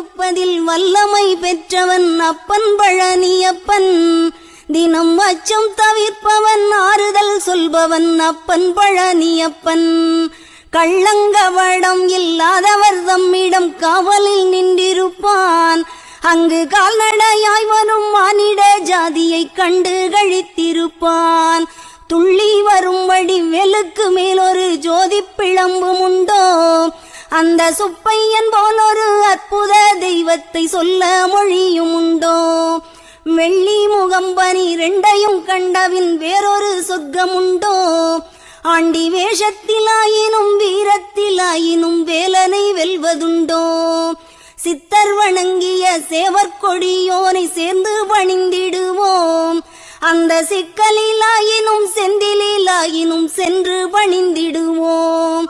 கொடுப்பதில் வல்லமை பெற்றவன் அப்பன் பழனியப்பன். தினம் அச்சம் தவிர்ப்பவன் ஆறுதல் சொல்பவன் அப்பன் பழனியப்பன். கள்ளங்கவடம் இல்லாதவர் தம்மிடம் காவலில் நின்றிருப்பான். அங்கு கால்நடையாய் வரும் மானிட ஜாதியை கண்டு கழித்திருப்பான். துள்ளி வரும்படி வெளுக்கு மேலொரு ஜோதி பிழம்பும் உண்டோ, அந்த சுப்பையன் போலொரு அற்புத தெய்வத்தை சொல்ல மொழியும் உண்டோ. வெள்ளி முகம்பனி ரெண்டையும் கண்டவின் வேறொரு சொர்க்கம் உண்டோ, ஆண்டி வேஷத்திலாயினும் வீரத்திலாயினும் வேலனை வெல்வதுண்டோ. சித்தர் வணங்கிய சேவற்கொடியோனை சேர்ந்து பணிந்திடுவோம், அந்த சிக்கலிலாயினும் செந்திலாயினும் சென்று பணிந்திடுவோம்.